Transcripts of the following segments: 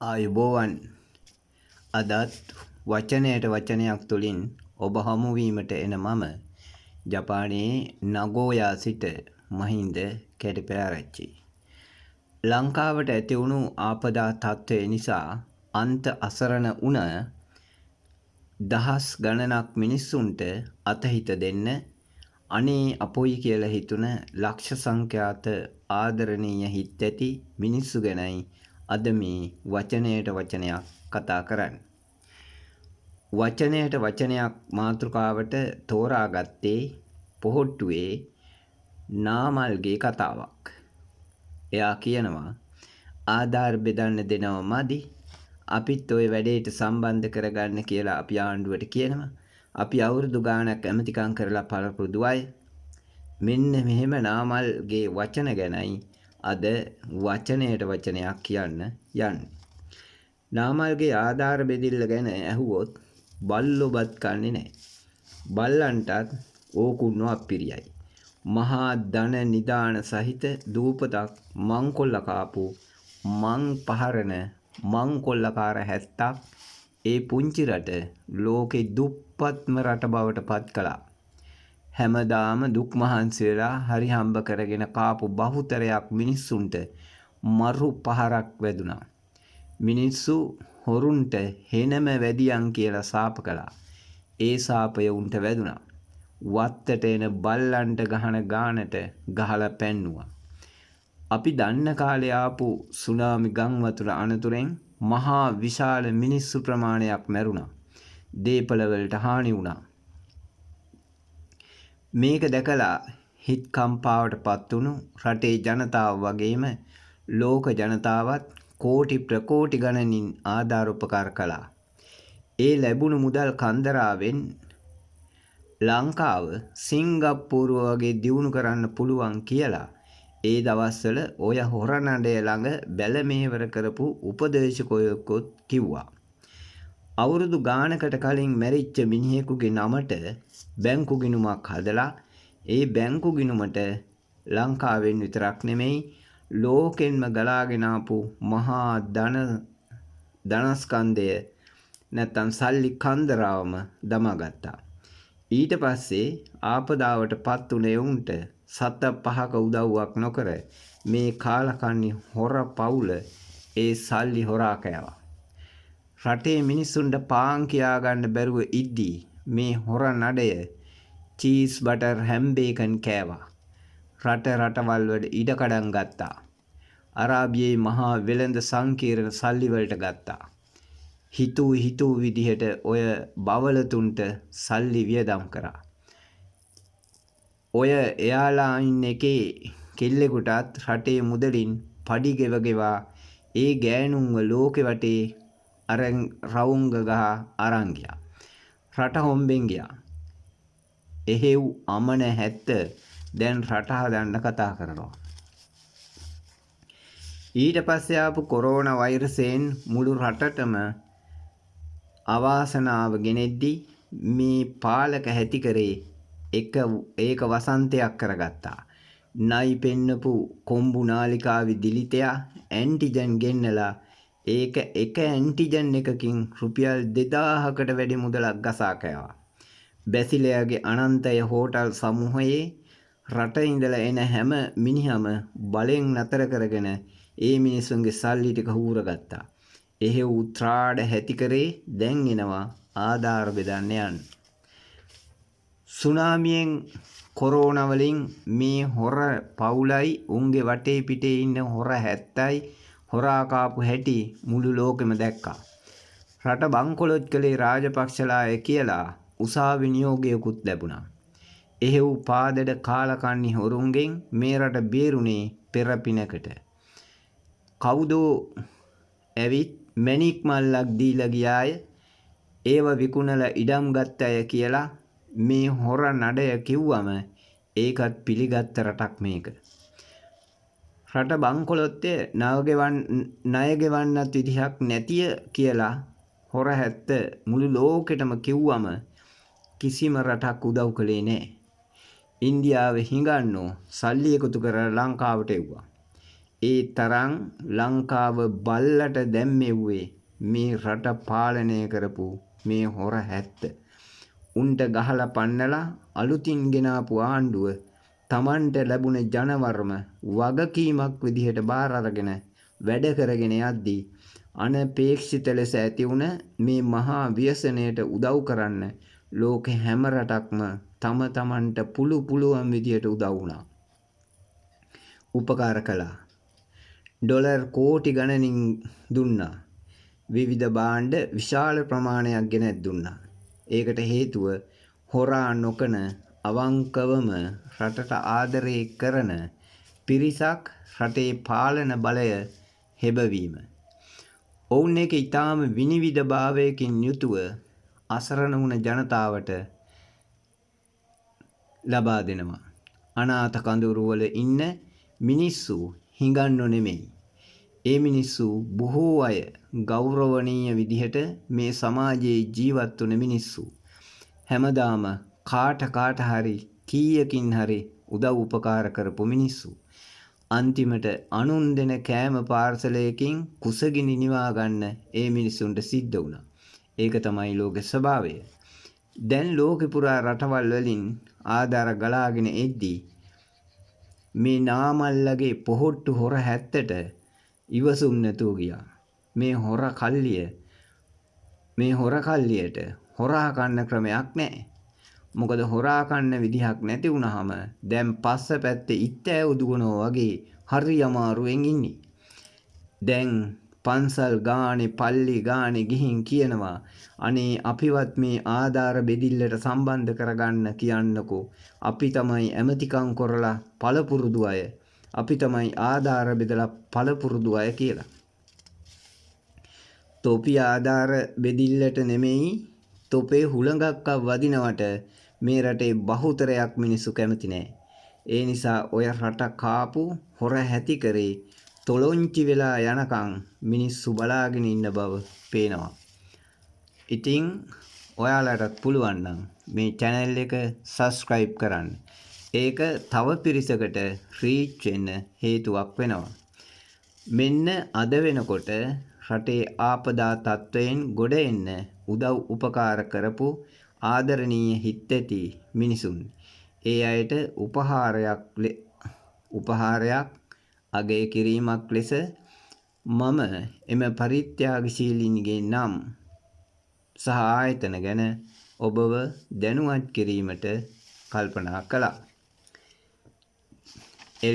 ආයුබෝවන් අදත් වචනයට වචනයක් තුළින් ඔබ හමුවීමට එන මම ජපානයේ නගෝයා සිට මහින්ද කැටිපෑරච්චි. ලංකාවට ඇතිවුණු ආපදා තත්ත්වය නිසා අන්ත අසරණ වුණ දහස් ගණනක් මිනිස්සුන්ට අතහිත දෙන්න අනේ අපොයි කියලා හිතුන ලක්ෂ සංඛ්‍යාත ආදරණීය හිත් ඇති මිනිස්සු ගැනයි අද මේ වචනයට වචනයක් කතා කරන්න. වචනයට වචනයක් මාතෘකාවට තෝරාගත්තේ පොහොට්ටුවේ නාමල්ගේ කතාවක්. එයා කියනවා ආධාර බෙදන්න දෙනව මදි. අපිත් ওই වැඩේට සම්බන්ධ කරගන්න කියලා අපි ආණ්ඩුවට කියනවා. අපි අවුරුදු ගාණක් ඇමතිකම් කරලා පළපුරුදු අය. මෙන්න මෙහෙම නාමල්ගේ වචන ගැනයි අද වචනයට වචනයක් කියන්න යන්නේ. නාමල්ගේ ආධාර බෙදිල්ල ගැන ඇහුවොත් බල්ලෝ බත් කන්නේ නැහැ. බල්ලන්ටත් ඕකුන්නෝ අප්පිරියයි. මහා ධන නිදාන සහිත දූපතක් මංකොල්ල කාපු මං පහරන මංකොල්ලකාර 70ක් ඒ පුංචි රට ලෝකේ දුප්පත්ම රට බවට පත් කළා. හැමදාම දුක් මහන්සි වෙලා හරි හම්බ කරගෙන කාපු බහුතරයක් මිනිස්සුන්ට මරු පහරක් වැදුනා. මිනිස්සු හොරුන්ට හෙනම වැදියන් කියලා සාප කළා. ඒ සාපය උන්ට වැදුනා. වත්තට එන බල්ලන්ට ගහන ගානට ගහලා පැන්නුවා. අපි දන්න කාලේ ආපු සුනාමි ගම් වතුර අනතුරෙන් මහා විශාල මිනිස්සු ප්‍රමාණයක් මැරුණා. දේපල වලට හානි වුණා. මේක දැකලා හිත් කම්පාවට පත් වුණු රටේ ජනතාව වගේම ලෝක ජනතාවත් කෝටි ප්‍රකෝටි ගණනින් ආධාර උපකාර කළා. ඒ ලැබුණු මුදල් කන්දරාවෙන් ලංකාව සිංගප්පූරුව වගේ දියුණු කරන්න පුළුවන් කියලා ඒ දවස්වල ඔය හොරනඩය ළඟ බැල මෙහෙවර කරපු උපදේශකයෙකුත් කිව්වා. අවුරුදු ගානකට කලින් මැරිච්ච මිනිහෙකුගේ නමට බැංකු ගිණුමක් හදලා ඒ බැංකු ගිණුමට ලංකාවෙන් විතරක් නෙමෙයි ලෝකෙන්ම ගලාගෙන ආපු මහා ධනස්කන්ධය නැත්තම් සල්ලි කන්දරාවම දමාගත්තා. ඊට පස්සේ ආපදාවට පත් උනේ උන්ට සත පහක උදව්වක් නොකර මේ කාලකන්නි හොර පවුල ඒ සල්ලි හොරා කෑවා. රටේ මිනිස්සුන්ට පාන් කියා ගන්න බැරුව ඉද්දී මේ හොර නඩය චීස් බටර් හැම්බේකන් කෑවා. රටවල් වල ඉඩකඩම් ගත්තා. අරාබියේ මහා වෙළඳ සංකීර්ණ සල්ලි වලට ගත්තා. හිතූ විදිහට ඔය බවලතුන්ට සල්ලි වියදම් කරා. ඔය එයාලා ඉන්න එකේ කෙල්ලෙකුටත් රටේ මුදලින් පඩි ගෙවගෙවා ඒ ගෑනුන්ව ලෝකෙ වටේ රවුංග ගහ අරන් ගියා. රට හොම්බෙන් ගියා. එහෙව් අමන හැත්ත දැන් රට හදන්න කතා කරනවා. ඊට පස්සේ ආපු කොරෝනා වෛරසයෙන් මුළු රටටම අවාසනාව ගෙනෙද්දී මේ පාලක හැටි කරේ ඒක වසන්තයක් කරගත්තා. නයි පෙන්නපු කොම්බු නාලිකාවේ දිලිතයා ඇන්ටිජන් ගෙන්නලා ඒක එක ඇන්ටිජන් එකකින් රුපියල් 2000කට වැඩි මුදලක් ගසා කෑවා. බැසිලයාගේ අනන්තය හෝටල් සමූහයේ රට ඉඳලා එන හැම මිනිහම බලෙන් නතර කරගෙන ඒ මිනිස්සුන්ගේ සල්ලි ටික හූරගත්තා. එහෙව් උත්‍රාඩ හැටි කරේ දැන් එනවා ආධාර බෙදන්න යන්න. සුනාමියෙන් කොරෝනා වලින් මේ හොර පවුලයි උන්ගේ වටේ පිටේ ඉන්න හොර 70යි හොරා කාපු හැටි මුළු ලෝකෙම දැක්කා. රට බංකොලොත් කළේ රාජපක්ෂලාය කියලා උසාවි නියෝගයකුත් ලැබුණා. එහෙව් පාදඩ කාලකන්නි හොරුන්ගෙන් මේ රට බේරුනේ පෙරපිනකට. කවුදෝ ඇවිත් මැණික් මල්ලක් දීලා ගියාය. ඒව විකුණලා ඉඩම් ගත්ත අය කියලා මේ හොර නඩය කිව්වම ඒකත් පිළිගත්ත රටක් මේක. රට බංකොලොත්තේ ණය ගෙවන්නත් විදිහක් නැතිය කියලා හොර හැත්ත මුළු ලෝකෙටම කිව්වම කිසිම රටක් උදව් කළේ නැහැ. ඉන්දියාවේ හිඟන්නෝ සල්ලි එකතු කරලා ලංකාවට එව්වා. ඒ තරම් ලංකාව බල්ලට දැම්මෙව්වේ මේ රට පාලනය කරපු මේ හොර හැත්ත. උන්ට ගහලා පන්නලා අලුතින් ගෙනාපු ආණ්ඩුව තමන්ට ලැබුණ ජනවර්ම වගකීමක් විදිහට බාර අරගෙන වැඩ කරගෙන යද්දී අනපේක්ෂිත ලෙස ඇති වුණ මේ මහා ව්‍යසනයට උදව් කරන්න ලෝකෙ හැම රටක්ම තම තමන්ට පුළුවන් විදිහට උදව් වුණා. උපකාර කළා. ඩොලර් කෝටි ගණනින් දුන්නා. විවිධ භාණ්ඩ විශාල ප්‍රමාණයක් ගෙනත් දුන්නා. ඒකට හේතුව හොරා නොකන අවංකවම රටට ආදරය කරන පිරිසක් රටේ පාලන බලය හෙබවීම. ඔවුන් එක ඊටාම විනිවිද භාවයකින් යුතුව අසරණ වුණ ජනතාවට ලබා දෙනවා. අනාථ කඳවුරුවල ඉන්න මිනිස්සු හිඟන්නෝ නෙමෙයි. ඒ මිනිස්සු බොහෝ අය ගෞරවනීය විදිහට මේ සමාජයේ ජීවත් වුණ මිනිස්සු. හැමදාම කාට හරි කීයකින් හරි උදව් උපකාර කරපු මිනිස්සු. අන්තිමට අනුන් දෙන කෑම පාර්සලයකින් කුසගිනි නිවා ගන්න ඒ මිනිස්සුන්ට සිද්ධ වුණා. ඒක තමයි ලෝක ස්වභාවය. දැන් ලෝකෙ පුරා රටවල් වලින් ආධාර ගලාගෙන එද්දී මේ නාමල්ලගේ පොහොට්ටු හොර හැත්තට ඉවසුම් නැතුව ගියා. මේ හොර කල්ලියට හොරා කන්න ක්‍රමයක් නැහැ. මොකද හොරා කන්න විදිහක් නැති වුනහම දැන් පස්ස පැත්තේ ඉත්තෑ උදුවනෝ වගේ හරි අමාරුවෙන් ඉන්නේ. දැන් පන්සල් ගානේ පල්ලි ගානේ ගිහින් කියනවා අනේ අපිවත් මේ ආධාර බෙදිල්ලට සම්බන්ධ කරගන්න කියන්නකෝ. අපි තමයි ඇමතිකම් කරලා පළපුරුදු අය. අපි තමයි ආධාර බෙදලා පළපුරුදු අය කියලා. තොපි ආධාර බෙදිල්ලට නෙමෙයි තොපේ හුළඟක් වදිනවට මේ රටේ බහුතරයක් මිනිස්සු කැමති නෑ. ඒ නිසා ඔය රට කාපු හොර හැති කරේ තොලොංචි වෙලා යනකම් මිනිස්සු බලාගෙන ඉන්න බව පේනවා. ඉතින් ඔයාලටත් පුළුවන් නම් මේ channel එක subscribe කරන්න. ඒක තව පිරිසකට reach වෙන්න හේතුවක් වෙනවා. මෙන්න අද වෙනකොට රටේ ආපදා තත්වයෙන් ගොඩ එන්න උදව් උපකාර කරපු ආදරණීය හිත් ඇති මිනිසුන්. ඒ අයට උපහාරයක් අගය කිරීමක් ලෙස මම එම පරිත්‍යාගශීලීන්ගේ නම් සහ ආයතන ගැන ඔබව දැනුවත් කිරීමට කල්පනා කළා.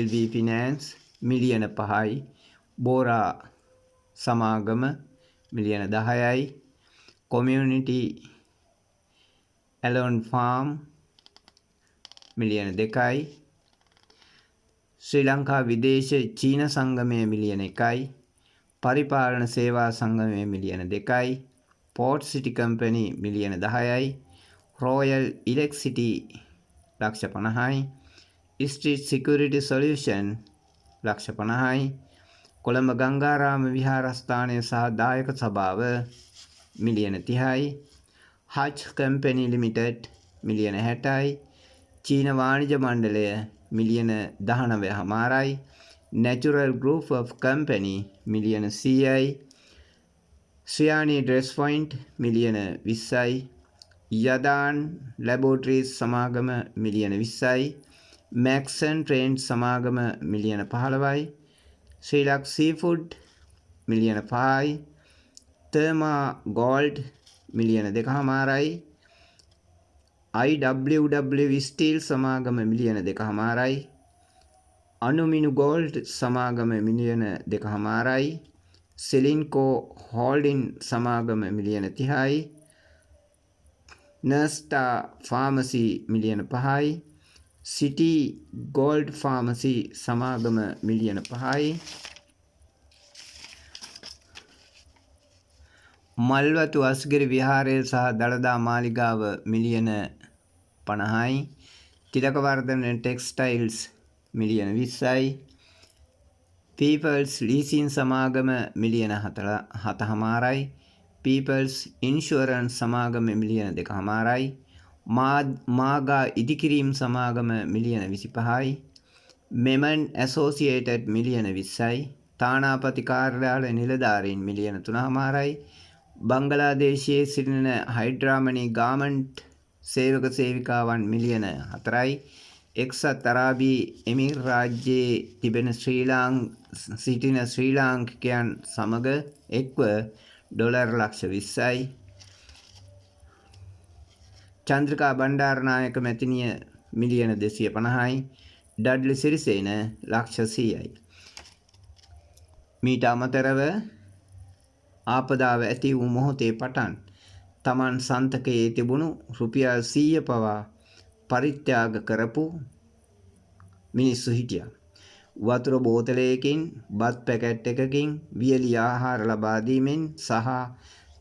LV Finance මිලියන 5යි, බෝරා සමාගම මිලියන 10යි, Community Alone Farm මිලියන 2යි, ශ්‍රී ලංකා විදේශ චීන සංගමය මිලියන 1යි, පරිපාලන සේවා සංගමය මිලියන 2යි, Port City Company මිලියන 10යි, Royal Electricity ලක්ෂ 50යි, Street Security Solution ලක්ෂ 50යි, කොළඹ ගංගාරාම විහාරස්ථානය සහ දායක සභාව මිලියන 30යි, Hutch Company Limited මිලියන 60යි, චීන වාණිජ මණ්ඩලය මිලියන 19.5යි, Natural Group of Company මිලියන 100යි, ශ්‍රියානි Dress Point මිලියන 20යි, යදාන් Laboratories සමාගම මිලියන 20යි, Maxon Trains සමාගම මිලියන 15යි, ශ්‍රී ලක් Seafood මිලියන 5යි, Therma Gold මිලියන 2.5යි, IWW Steel සමාගම මිලියන 2.5යි, අනුමිනු Gold සමාගම මිලියන 2.5යි, Selinco Holding සමාගම මිලියන 30යි, Nurstar Pharmacy මිලියන 5යි, City Gold Pharmacy සමාගම මිලියන 5යි, මල්වතු අස්ගිරි විහාරය සහ දළදා මාලිගාව මිලියන 50යි, තිලකවර්ධන ටෙක්ස්ටයිල්ස් මිලියන 20යි, People's Leasing සමාගම මිලියන 7.5යි, People's Insurance සමාගම මිලියන 2.5යි, මාගා ඉදිකිරීම් සමාගම මිලියන 25යි, මෙමන් ඇසෝසියේටඩ් මිලියන 20යි. තානාපති කාර්යාල නිලධාරීන් මිලියන 3.5යි. බංගලාදේශයේ සිටින හයිඩ්‍රාමනි ගාමන්ට් සේවක සේවිකාවන් මිලියන 4යි. එක්සත් අරාබි එමිර් රාජ්‍යයේ සිටින ශ්‍රී ලාංකිකයන් සමග එක්ව ඩොලර් ලක්ෂ 20යි. චන්ද්‍රිකා බණ්ඩාරනායක මැතිනිය මිලියන 250යි. ඩඩ්ලි සිරිසේන ලක්ෂ 100යි. මීට අමතරව ආපදාව ඇති වූ මොහොතේ පටන් තමන් සන්තකයේ තිබුණු රුපියල් 100 පවා පරිත්‍යාග කරපු මිනිස්සු හිටියා. වතුර බෝතලයකින්, බත් පැකට් එකකින් වියලි ආහාර ලබා දීමෙන් සහ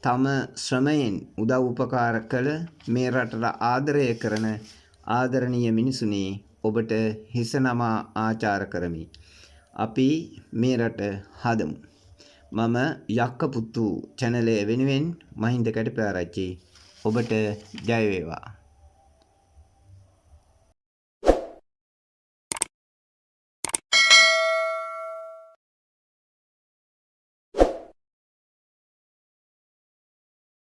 තම ශ්‍රමයෙන් උදව් උපකාර කළ මේ රටට ආදරය කරන ආදරණීය මිනිසුනේ, ඔබට හිස නමා ආචාර කරමි. අපි මේ රට හදමු. මම යක්කපුත්තු චැනලය වෙනුවෙන් මහින්ද කැටපආරච්චි. ඔබට ජය වේවා.